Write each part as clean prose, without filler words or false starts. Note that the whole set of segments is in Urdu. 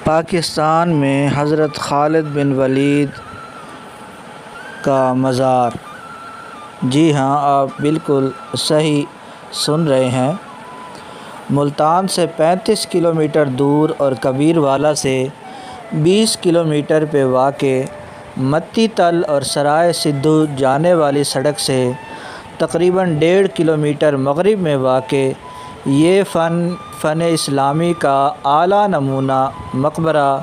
پاکستان میں حضرت خالد بن ولید کا مزار۔ جی ہاں، آپ بالکل صحیح سن رہے ہیں۔ ملتان سے 35 کلومیٹر دور اور کبیروالا سے 20 کلومیٹر پہ واقع متی تل اور سرائے سدھو جانے والی سڑک سے تقریباً 1.5 کلومیٹر مغرب میں واقع یہ فن اسلامی کا اعلیٰ نمونہ مقبرہ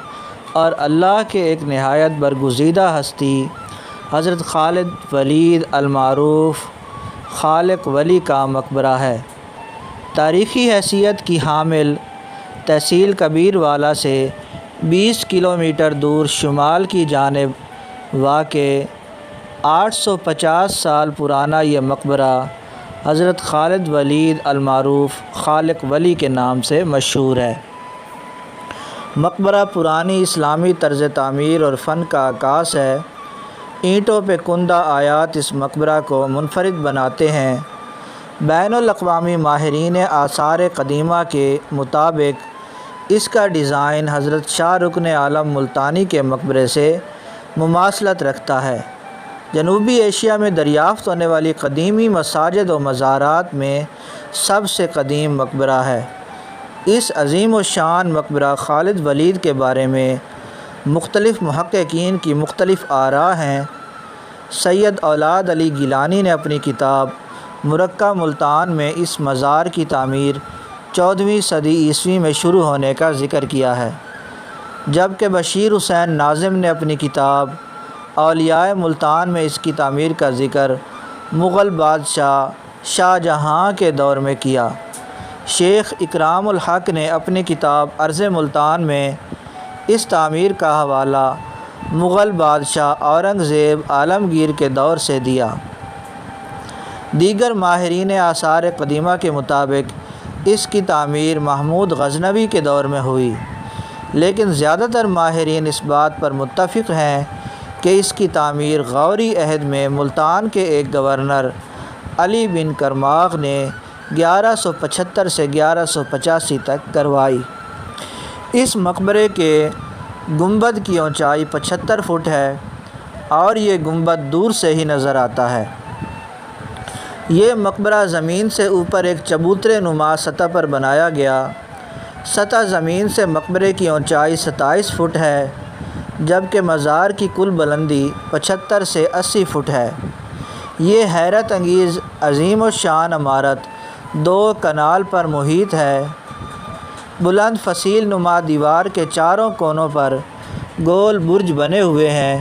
اور اللہ کے ایک نہایت برگزیدہ ہستی حضرت خالد ولید المعروف خالق ولی کا مقبرہ ہے۔ تاریخی حیثیت کی حامل تحصیل کبیروالا سے 20 کلومیٹر دور شمال کی جانب واقع 850 سال پرانا یہ مقبرہ حضرت خالد ولید المعروف خالق ولی کے نام سے مشہور ہے۔ مقبرہ پرانی اسلامی طرز تعمیر اور فن کا عکاس ہے۔ اینٹوں پہ کندہ آیات اس مقبرہ کو منفرد بناتے ہیں۔ بین الاقوامی ماہرین آثار قدیمہ کے مطابق اس کا ڈیزائن حضرت شاہ رکن عالم ملتانی کے مقبرے سے مماثلت رکھتا ہے۔ جنوبی ایشیا میں دریافت ہونے والی قدیمی مساجد و مزارات میں سب سے قدیم مقبرہ ہے۔ اس عظیم الشان مقبرہ خالد ولید کے بارے میں مختلف محققین کی مختلف آراء ہیں۔ سید اولاد علی گیلانی نے اپنی کتاب مرقع ملتان میں اس مزار کی تعمیر 14ویں صدی عیسوی میں شروع ہونے کا ذکر کیا ہے، جبکہ بشیر حسین ناظم نے اپنی کتاب اولیاء ملتان میں اس کی تعمیر کا ذکر مغل بادشاہ شاہ جہاں کے دور میں کیا۔ شیخ اکرام الحق نے اپنی کتاب ارض ملتان میں اس تعمیر کا حوالہ مغل بادشاہ اورنگزیب عالمگیر کے دور سے دیا۔ دیگر ماہرین آثار قدیمہ کے مطابق اس کی تعمیر محمود غزنوی کے دور میں ہوئی، لیکن زیادہ تر ماہرین اس بات پر متفق ہیں کہ اس کی تعمیر غوری عہد میں ملتان کے ایک گورنر علی بن کرماغ نے 1175 سے 1185 تک کروائی۔ اس مقبرے کے گنبد کی اونچائی 75 فٹ ہے اور یہ گنبد دور سے ہی نظر آتا ہے۔ یہ مقبرہ زمین سے اوپر ایک چبوترے نما سطح پر بنایا گیا۔ سطح زمین سے مقبرے کی اونچائی 27 فٹ ہے، جبکہ مزار کی کل بلندی 75 سے 80 فٹ ہے۔ یہ حیرت انگیز عظیم الشان عمارت 2 کنال پر محیط ہے۔ بلند فصیل نما دیوار کے چاروں کونوں پر گول برج بنے ہوئے ہیں،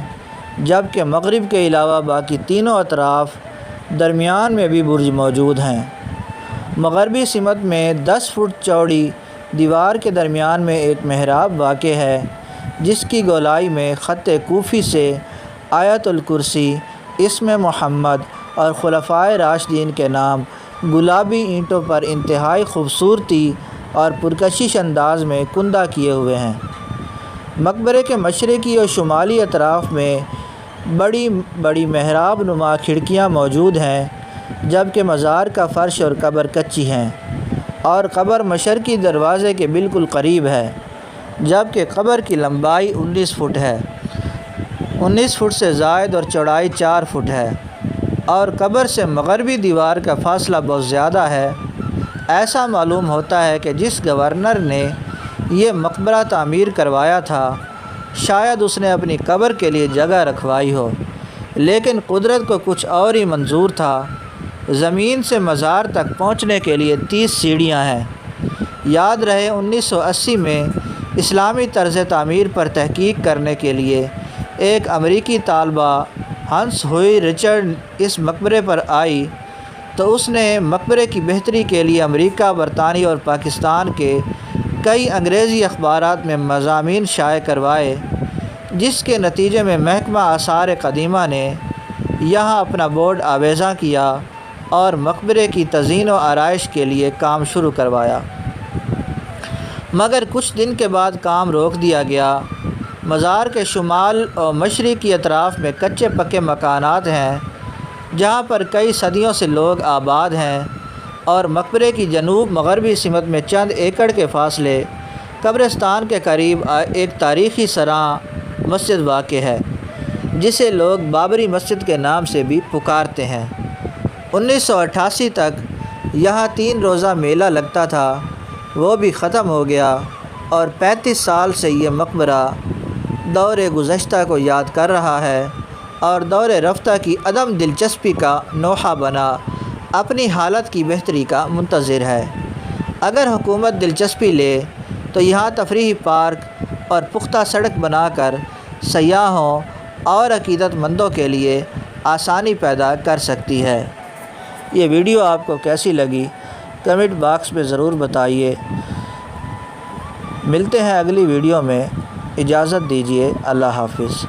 جبکہ مغرب کے علاوہ باقی تینوں اطراف درمیان میں بھی برج موجود ہیں۔ مغربی سمت میں 10 فٹ چوڑی دیوار کے درمیان میں ایک محراب واقع ہے، جس کی گولائی میں خط کوفی سے آیت الکرسی، اسم محمد اور خلفائے راشدین کے نام گلابی اینٹوں پر انتہائی خوبصورتی اور پرکشش انداز میں کندہ کیے ہوئے ہیں۔ مقبرے کے مشرقی اور شمالی اطراف میں بڑی بڑی محراب نما کھڑکیاں موجود ہیں، جبکہ مزار کا فرش اور قبر کچی ہیں اور قبر مشرقی دروازے کے بالکل قریب ہے، جبکہ قبر کی لمبائی 19 فٹ ہے، 19 فٹ سے زائد اور چوڑائی 4 فٹ ہے، اور قبر سے مغربی دیوار کا فاصلہ بہت زیادہ ہے۔ ایسا معلوم ہوتا ہے کہ جس گورنر نے یہ مقبرہ تعمیر کروایا تھا، شاید اس نے اپنی قبر کے لیے جگہ رکھوائی ہو، لیکن قدرت کو کچھ اور ہی منظور تھا۔ زمین سے مزار تک پہنچنے کے لیے 30 سیڑھیاں ہیں۔ یاد رہے 1980 میں اسلامی طرز تعمیر پر تحقیق کرنے کے لیے ایک امریکی طالبہ ہنس ہوئی رچرڈ اس مقبرے پر آئی تو اس نے مقبرے کی بہتری کے لیے امریکہ، برطانیہ اور پاکستان کے کئی انگریزی اخبارات میں مضامین شائع کروائے، جس کے نتیجے میں محکمہ آثار قدیمہ نے یہاں اپنا بورڈ آویزاں کیا اور مقبرے کی تزئین و آرائش کے لیے کام شروع کروایا، مگر کچھ دن کے بعد کام روک دیا گیا۔ مزار کے شمال اور مشرقی اطراف میں کچے پکے مکانات ہیں، جہاں پر کئی صدیوں سے لوگ آباد ہیں، اور مقبرے کی جنوب مغربی سمت میں چند ایکڑ کے فاصلے قبرستان کے قریب ایک تاریخی سرا مسجد واقع ہے جسے لوگ بابری مسجد کے نام سے بھی پکارتے ہیں۔ 1988 تک یہاں 3 روزہ میلہ لگتا تھا، وہ بھی ختم ہو گیا، اور 35 سال سے یہ مقبرہ دور گزشتہ کو یاد کر رہا ہے اور دور رفتہ کی عدم دلچسپی کا نوحہ بنا اپنی حالت کی بہتری کا منتظر ہے۔ اگر حکومت دلچسپی لے تو یہاں تفریحی پارک اور پختہ سڑک بنا کر سیاحوں اور عقیدت مندوں کے لیے آسانی پیدا کر سکتی ہے۔ یہ ویڈیو آپ کو کیسی لگی کمنٹ باکس میں ضرور بتائیے۔ ملتے ہیں اگلی ویڈیو میں، اجازت دیجیے، اللہ حافظ۔